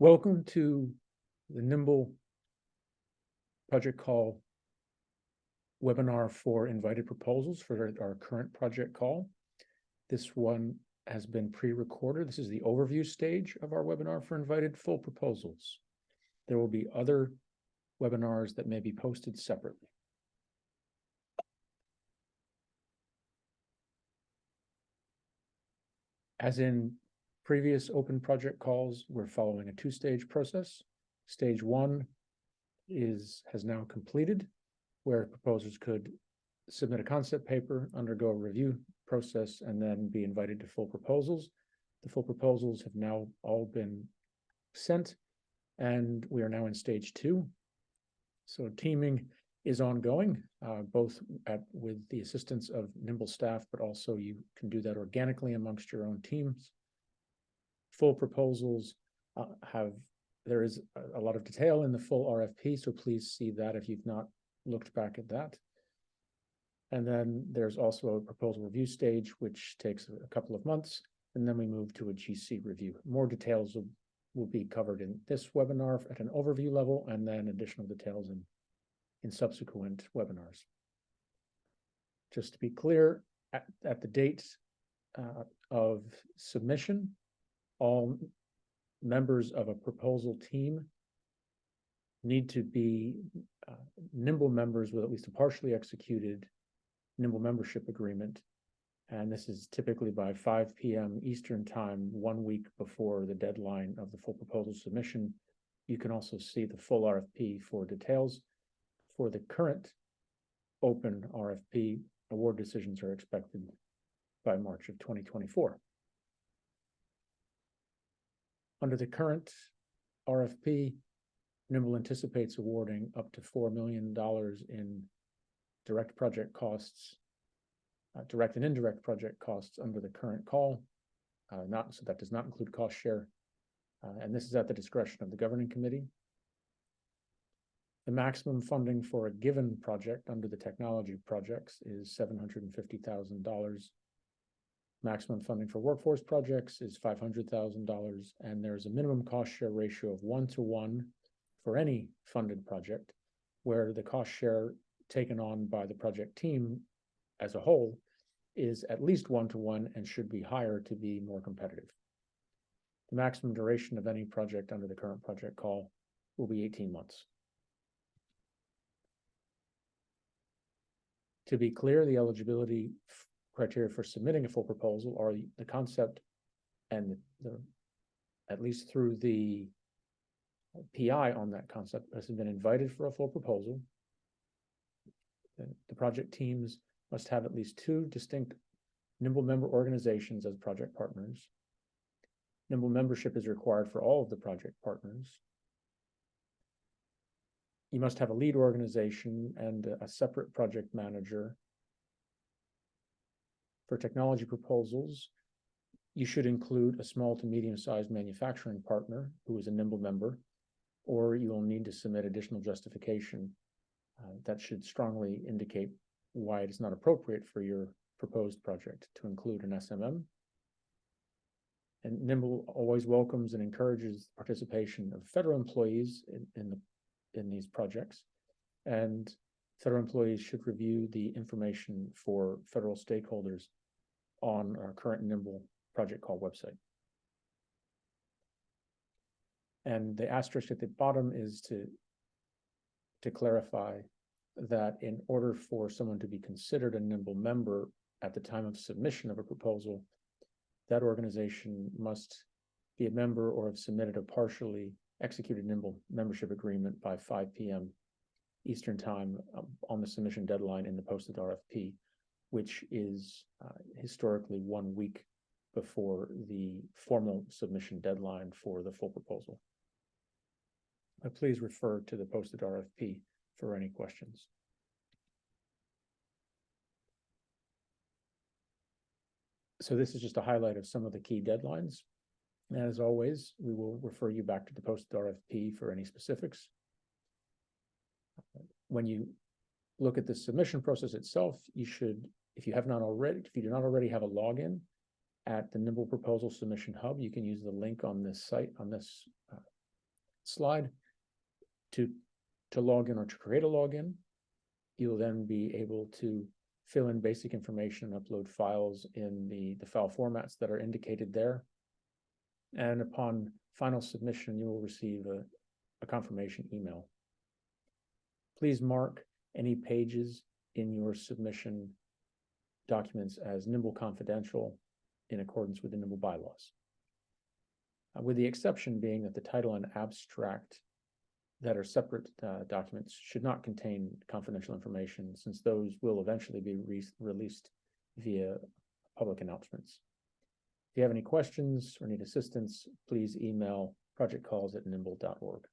Welcome to the NIIMBL Project Call webinar for invited proposals for our current project call. This one has been pre-recorded. This is the overview stage of our webinar for invited full proposals. There will be other webinars that may be posted separately. As in previous open project calls, we're following a two-stage process. Stage one has now completed, where proposers could submit a concept paper, undergo a review process, and then be invited to full proposals. The full proposals have now all been sent, and we are now in stage two. So teaming is ongoing, both with the assistance of NIIMBL staff, but also you can do that organically amongst your own teams. Full proposals there is a lot of detail in the full RFP, so please see that if you've not looked back at that. And then there's also a proposal review stage, which takes a couple of months, and then we move to a GC review. More details will be covered in this webinar at an overview level, and then additional details in subsequent webinars. Just to be clear, at the date of submission, all members of a proposal team need to be NIIMBL members with at least a partially executed NIIMBL membership agreement. And this is typically by 5 p.m. Eastern time, 1 week before the deadline of the full proposal submission. You can also see the full RFP for details. For the current open RFP, award decisions are expected by March of 2024. Under the current RFP, NIIMBL anticipates awarding up to $4 million in direct project costs, direct and indirect project costs under the current call. So that does not include cost share. And this is at the discretion of the governing committee. The maximum funding for a given project under the technology projects is $750,000. Maximum funding for workforce projects is $500,000, and there's a minimum cost share ratio of 1-to-1 for any funded project, where the cost share taken on by the project team as a whole is at least 1-to-1 and should be higher to be more competitive. The maximum duration of any project under the current project call will be 18 months. To be clear, the eligibility criteria for submitting a full proposal are the concept and at least through the PI on that concept has been invited for a full proposal. The project teams must have at least 2 distinct NIIMBL member organizations as project partners. NIIMBL membership is required for all of the project partners. You must have a lead organization and a separate project manager. For technology proposals, you should include a small to medium-sized manufacturing partner who is a NIIMBL member, or you will need to submit additional justification that should strongly indicate why it is not appropriate for your proposed project to include an SMM. And NIIMBL always welcomes and encourages participation of federal employees in these projects, and federal employees should review the information for federal stakeholders on our current NIIMBL Project Call website. And the asterisk at the bottom is to clarify that in order for someone to be considered a NIIMBL member at the time of submission of a proposal, that organization must be a member or have submitted a partially executed NIIMBL membership agreement by 5 p.m. Eastern time on the submission deadline in the posted RFP, which is historically 1 week before the formal submission deadline for the full proposal. Please refer to the posted RFP for any questions. So this is just a highlight of some of the key deadlines. And as always, we will refer you back to the posted RFP for any specifics. When you look at the submission process itself, you should, if you do not already have a login at the NIIMBL Proposal Submission Hub, you can use the link on this site, on this slide. To log in or to create a login, you'll then be able to fill in basic information and upload files in the file formats that are indicated there. And upon final submission, you will receive a confirmation email. Please mark any pages in your submission documents as NIIMBL confidential in accordance with the NIIMBL bylaws. With the exception being that the title and abstract that are separate documents should not contain confidential information, since those will eventually be released via public announcements. If you have any questions or need assistance, please email projectcalls@niimble.org.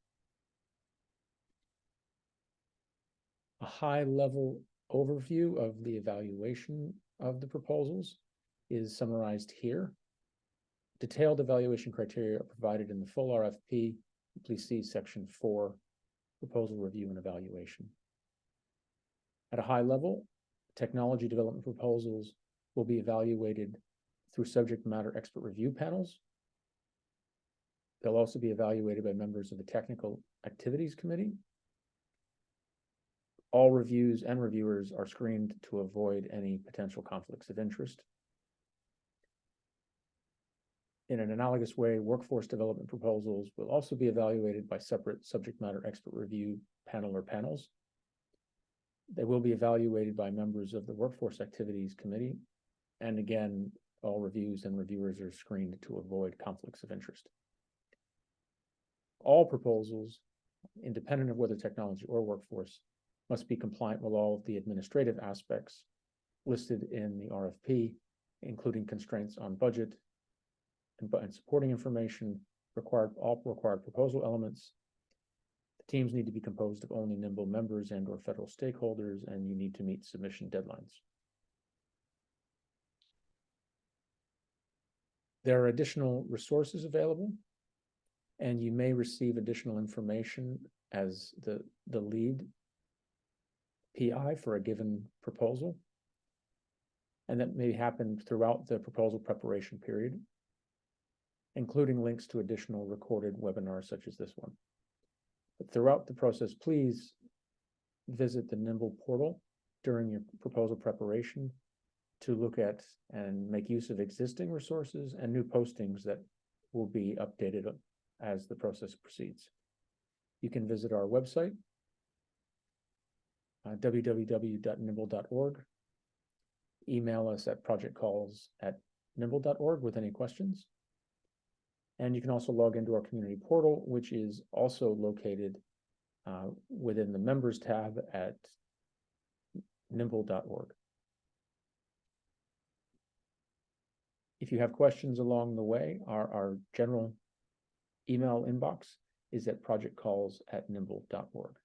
A high-level overview of the evaluation of the proposals is summarized here. Detailed evaluation criteria are provided in the full RFP. Please see section 4, proposal review and evaluation. At a high level, technology development proposals will be evaluated through subject matter expert review panels. They'll also be evaluated by members of the Technical Activities Committee. All reviews and reviewers are screened to avoid any potential conflicts of interest. In an analogous way, workforce development proposals will also be evaluated by separate subject matter expert review panel or panels. They will be evaluated by members of the Workforce Activities Committee. And again, all reviews and reviewers are screened to avoid conflicts of interest. All proposals, independent of whether technology or workforce, must be compliant with all of the administrative aspects listed in the RFP, including constraints on budget and supporting information, all required proposal elements. The teams need to be composed of only NIIMBL members and or federal stakeholders, and you need to meet submission deadlines. There are additional resources available, and you may receive additional information as the lead PI for a given proposal, and that may happen throughout the proposal preparation period, including links to additional recorded webinars such as this one. But throughout the process, please visit the NIIMBL portal during your proposal preparation to look at and make use of existing resources and new postings that will be updated as the process proceeds. You can visit our website, www.niimble.org. Email us at projectcalls@niimble.org with any questions. And you can also log into our community portal, which is also located within the members tab at niimble.org. If you have questions along the way, our general email inbox is at projectcalls@niimble.org.